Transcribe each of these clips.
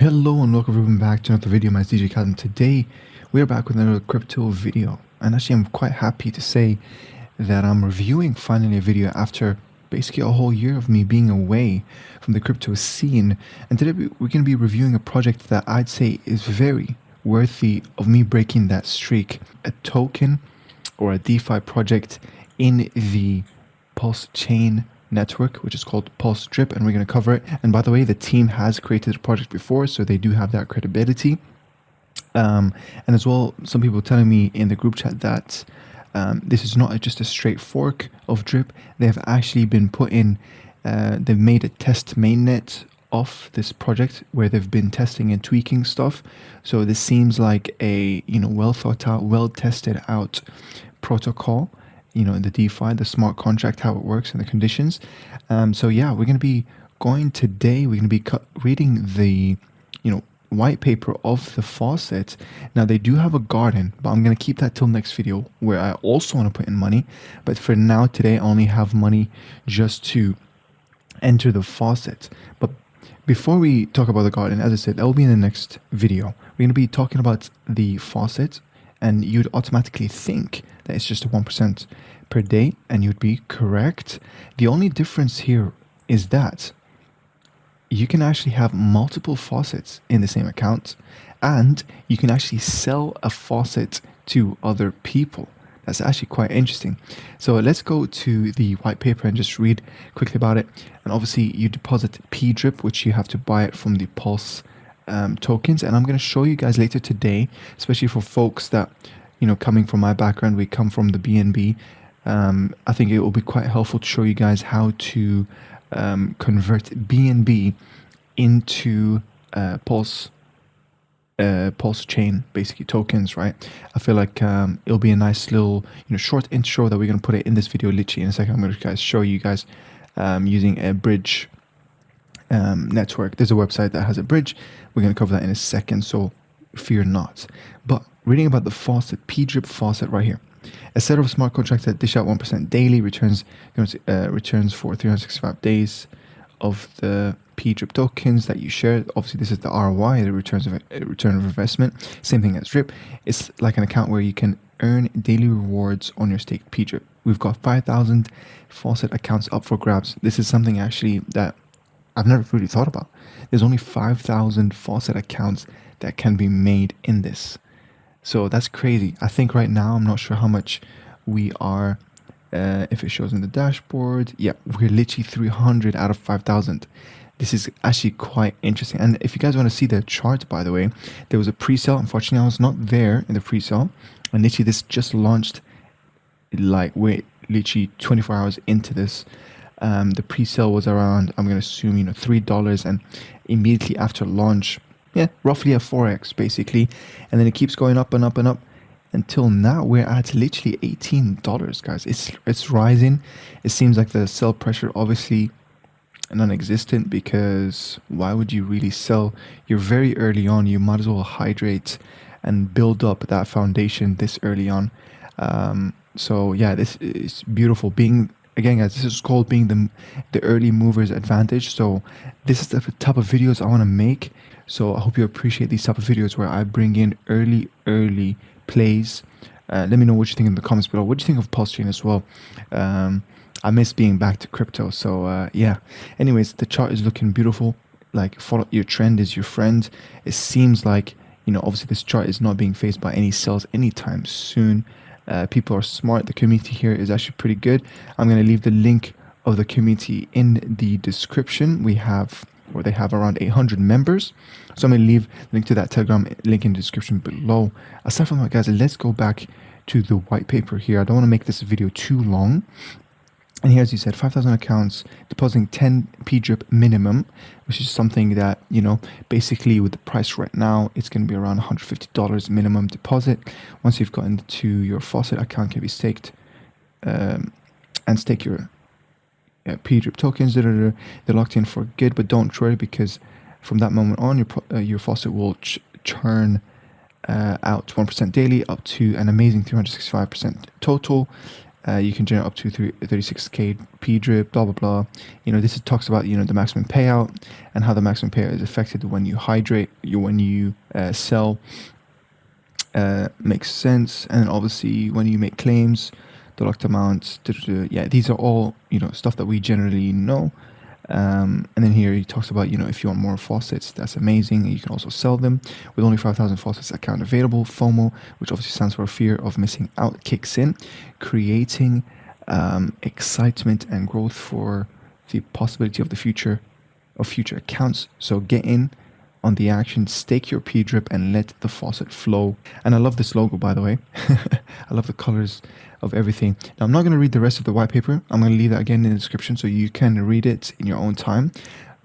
Hello and welcome everyone back to another video. My name is DJ Kaz, and today we are back with another crypto video. And actually I'm quite happy to say that I'm reviewing finally a video after basically a whole year of me being away from the crypto scene. And today we're going to be reviewing a project that I'd say is very worthy of me breaking that streak. A token or a DeFi project in the Pulsechain network, which is called Pulse Drip, and we're going to cover it. And by the way, the team has created a project before, so they do have that credibility. And as well, some people telling me in the group chat that this is not just a straight fork of Drip. They have actually been put in, they've made a test mainnet of this project where they've been testing and tweaking stuff. So this seems like a well thought out, well tested out protocol, in the DeFi, the smart contract, how it works and the conditions. So yeah, we're going to be going today. We're going to be reading the, white paper of the faucet. Now they do have a garden, but I'm going to keep that till next video where I also want to put in money. But for now, today, I only have money just to enter the faucet. But before we talk about the garden, as I said, that will be in the next video. We're going to be talking about the faucet, and you'd automatically think that it's just a 1% per day, and you'd be correct. The only difference here is that you can actually have multiple faucets in the same account, and you can actually sell a faucet to other people. That's actually quite interesting. So let's go to the white paper and just read quickly about it. And obviously you deposit pDrip, which you have to buy it from the Pulse tokens, and I'm going to show you guys later today, especially for folks that coming from my background, we come from the BNB. I think it will be quite helpful to show you guys how to convert BNB into Pulse chain, basically tokens, right? I feel like it'll be a nice little short intro that we're going to put it in this video literally in a second. I'm going to show you guys using a bridge network. There's a website that has a bridge. We're going to cover that in a second, so fear not. But reading about the faucet, pDrip faucet right here. A set of smart contracts that dish out 1% daily, returns for 365 days of the pDrip tokens that you share. Obviously, this is the ROI, the return of investment. Same thing as Drip. It's like an account where you can earn daily rewards on your staked pDrip. We've got 5,000 faucet accounts up for grabs. This is something actually that I've never really thought about. There's only 5,000 faucet accounts that can be made in this. So that's crazy. I think right now, I'm not sure how much we are, if it shows in the dashboard. Yeah, we're literally 300 out of 5,000. This is actually quite interesting. And if you guys want to see the chart, by the way, there was a pre-sale. Unfortunately, I was not there in the pre-sale. And literally this just launched, like we're literally 24 hours into this. The pre-sale was around, I'm going to assume, $3, and immediately after launch, yeah, roughly a 4x basically, and then it keeps going up and up and up until now we're at literally $18, guys. It's rising. It seems like the sell pressure obviously non-existent, because why would you really sell? You're very early on. You might as well hydrate and build up that foundation this early on. So yeah, this is beautiful. Again, guys, this is called being the early movers advantage. So this is the type of videos I want to make. So I hope you appreciate these type of videos where I bring in early plays. Let me know what you think in the comments below. What do you think of Pulsechain as well? I miss being back to crypto. So yeah. Anyways, the chart is looking beautiful. Like, follow your trend is your friend. It seems like, obviously this chart is not being faced by any sells anytime soon. People are smart. The community here is actually pretty good. I'm going to leave the link of the community in the description. They have around 800 members. So I'm going to leave the link to that Telegram link in the description below. Aside from that, guys, let's go back to the white paper here. I don't want to make this video too long. And here, as you said, 5,000 accounts, depositing 10 pDrip minimum, which is something that, basically with the price right now, it's going to be around $150 minimum deposit. Once you've gotten to your faucet account, can be staked and stake your pDrip tokens. They're locked in for good, but don't worry, because from that moment on, your faucet will churn out 1% daily up to an amazing 365% total. You can generate up to 36k pDrip, blah blah blah. This talks about the maximum payout and how the maximum payout is affected when you hydrate, when you sell. Makes sense. And then obviously when you make claims, the locked amounts. Yeah, these are all stuff that we generally know. And then here he talks about, if you want more faucets, that's amazing. You can also sell them. With only 5,000 faucets account available, FOMO, which obviously stands for fear of missing out, kicks in, creating excitement and growth for the possibility of future accounts. So get in on the action, stake your pDrip and let the faucet flow. And I love this logo, by the way. I love the colors of everything. Now, I'm not going to read the rest of the white paper. I'm going to leave that again in the description so you can read it in your own time.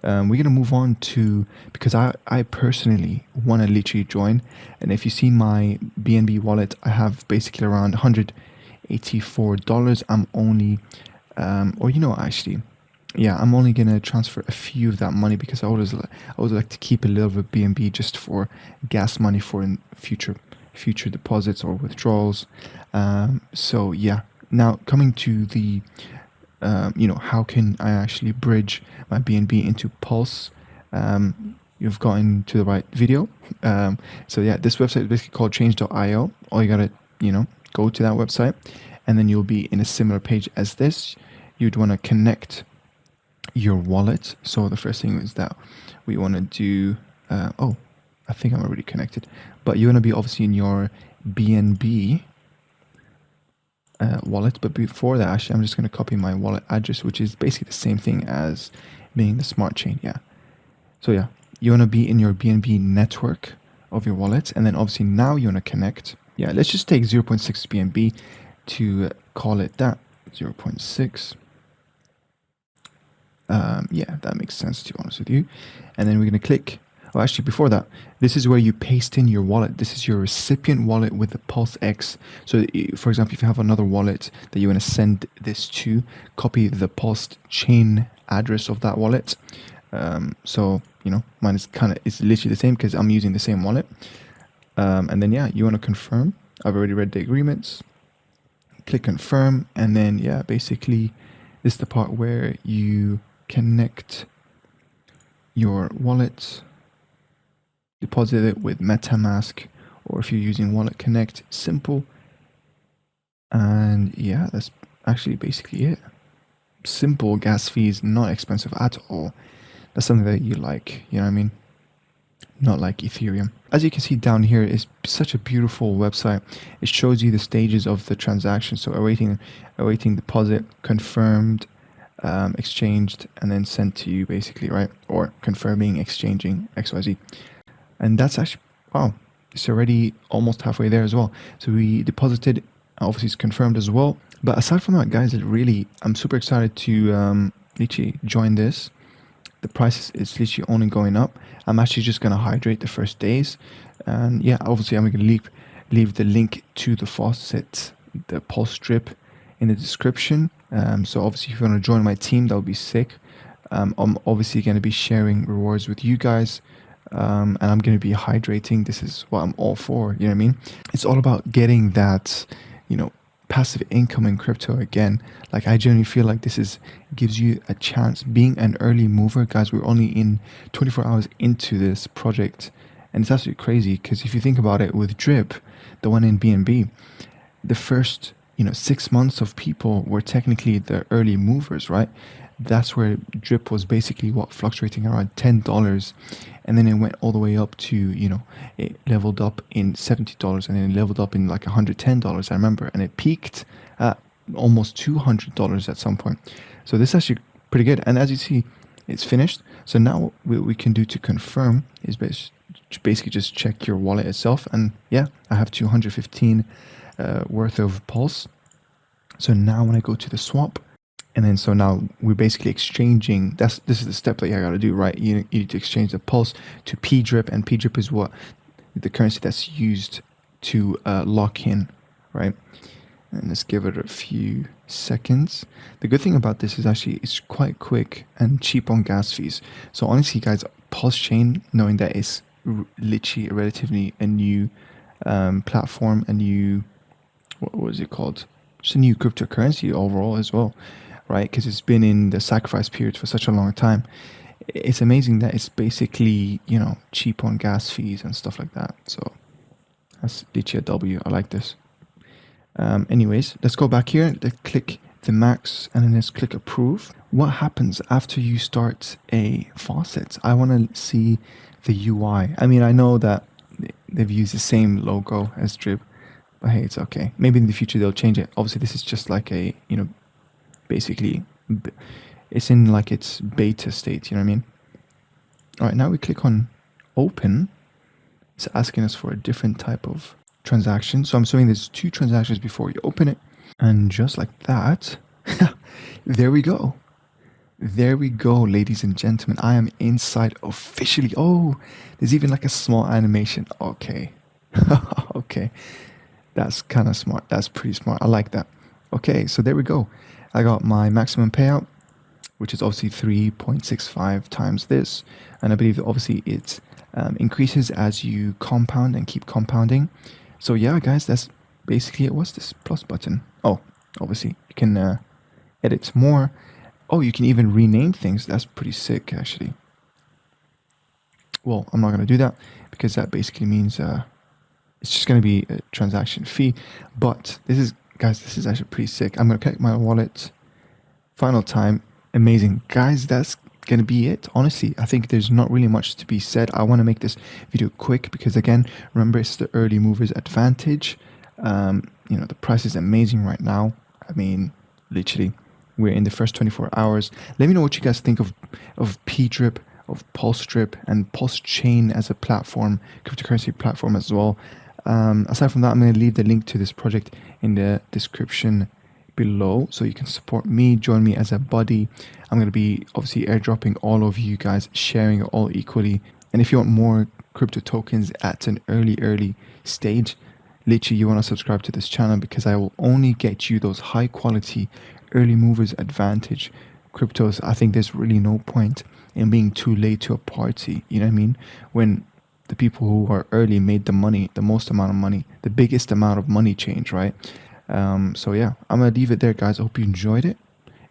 We're going to move on to, because I personally want to literally join. And if you see my BNB wallet, I have basically around $184. I'm only, actually, yeah, I'm only gonna transfer a few of that money because I always like to keep a little bit BNB just for gas money for in future deposits or withdrawals. So yeah, now coming to the how can I actually bridge my BNB into Pulse? You've gotten to the right video. So yeah, this website is basically called change.io. All you gotta go to that website, and then you'll be in a similar page as this. You'd want to connect your wallet. So the first thing is that we want to do I think I'm already connected, but you want to be obviously in your BNB wallet. But before that, actually, I'm just going to copy my wallet address, which is basically the same thing as being the smart chain. Yeah, so yeah, you want to be in your BNB network of your wallet, and then obviously now you want to connect. Yeah, let's just take 0.6 BNB to call it that. 0.6. Yeah, that makes sense, to be honest with you. And then we're going to click. Oh, actually, before that, this is where you paste in your wallet. This is your recipient wallet with the Pulse X. So, for example, if you have another wallet that you want to send this to, copy the Pulse chain address of that wallet. So, mine is it's literally the same because I'm using the same wallet. And then, yeah, you want to confirm. I've already read the agreements. Click confirm. And then, yeah, basically, this is the part where you connect your wallet, deposit it with MetaMask, or if you're using Wallet Connect, simple. And yeah, that's actually basically it. Simple, gas fees, not expensive at all. That's something that you like, you know what I mean? Not like Ethereum. As you can see down here is such a beautiful website. It shows you the stages of the transaction. So awaiting deposit, confirmed, exchanged, and then sent to you basically, right? Or confirming, exchanging, XYZ. And that's actually, wow, it's already almost halfway there as well. So we deposited, obviously it's confirmed as well. But aside from that, guys, I'm super excited to literally join this. The price is literally only going up. I'm actually just going to hydrate the first days. And yeah, obviously I'm going to leave the link to the faucet, the Pulse Drip, in the description. So obviously if you want to join my team, that would be sick. I'm obviously going to be sharing rewards with you guys. And I'm going to be hydrating. This is what I'm all for. You know what I mean? It's all about getting that, passive income in crypto again. Like, I genuinely feel like gives you a chance. Being an early mover, guys, we're only in 24 hours into this project, and it's absolutely crazy because if you think about it, with Drip, the one in BNB, the first 6 months of people were technically the early movers, right? That's where Drip was basically fluctuating around $10, and then it went all the way up to it leveled up in $70, and then it leveled up in like $110, I remember, and it peaked at almost $200 at some point. So this is actually pretty good. And as you see, it's finished. So now what we can do to confirm is basically just check your wallet itself, and yeah, I have 215 worth of Pulse. So now when I go to the swap, and then so now we're basically exchanging. This is the step that you got to do, right? You need to exchange the Pulse to pDrip, and pDrip is what the currency that's used to lock in, right? And let's give it a few seconds. The good thing about this is actually it's quite quick and cheap on gas fees. So honestly, guys, Pulsechain, knowing that it's literally relatively a new platform, a new, what was it called? just a new cryptocurrency overall as well, right? Because it's been in the sacrifice period for such a long time. It's amazing that it's basically, you know, cheap on gas fees and stuff like that. So that's literally a W. I like this. Anyways, let's go back here. Let's click the max and then let's click approve. What happens after you start a faucet? I want to see the UI. I mean, I know that they've used the same logo as Drip, but hey, it's okay. Maybe in the future they'll change it. Obviously, this is just like a, you know, basically it's in like its beta state, you know what I mean? All right, now we click on open. It's asking us for a different type of transaction. So I'm assuming there's 2 transactions before you open it. And just like that, there we go. There we go, ladies and gentlemen. I am inside officially. Oh, there's even like a small animation. Okay. Okay. That's kind of smart. That's pretty smart. I like that. Okay, so there we go. I got my maximum payout, which is obviously 3.65 times this. And I believe that obviously it increases as you compound and keep compounding. So yeah, guys, that's basically it. What's this plus button? Oh, obviously you can edit more. Oh, you can even rename things. That's pretty sick, actually. Well, I'm not going to do that because that basically means it's just going to be a transaction fee. But this is, guys, this is actually pretty sick. I'm going to connect my wallet. Final time. Amazing. Guys, that's going to be it. Honestly, I think there's not really much to be said. I want to make this video quick because, again, remember, it's the early movers advantage. You know, the price is amazing right now. I mean, literally, we're in the first 24 hours. Let me know what you guys think of pDrip, of Pulse Drip, and Pulsechain as a platform, cryptocurrency platform as well. Aside from that, I'm going to leave the link to this project in the description below so you can support me, join me as a buddy. I'm going to be obviously airdropping all of you guys, sharing it all equally. And if you want more crypto tokens at an early stage, literally you want to subscribe to this channel because I will only get you those high quality early movers advantage cryptos. I think there's really no point in being too late to a party, you know what I mean? When the people who are early made the money, the most amount of money, the biggest amount of money change, right? So yeah, I'm gonna leave it there, guys. I hope you enjoyed it.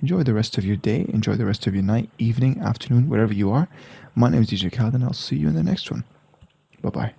Enjoy the rest of your day, enjoy the rest of your night, evening, afternoon, wherever you are. My name is DJ Khaled and I'll see you in the next one. Bye bye.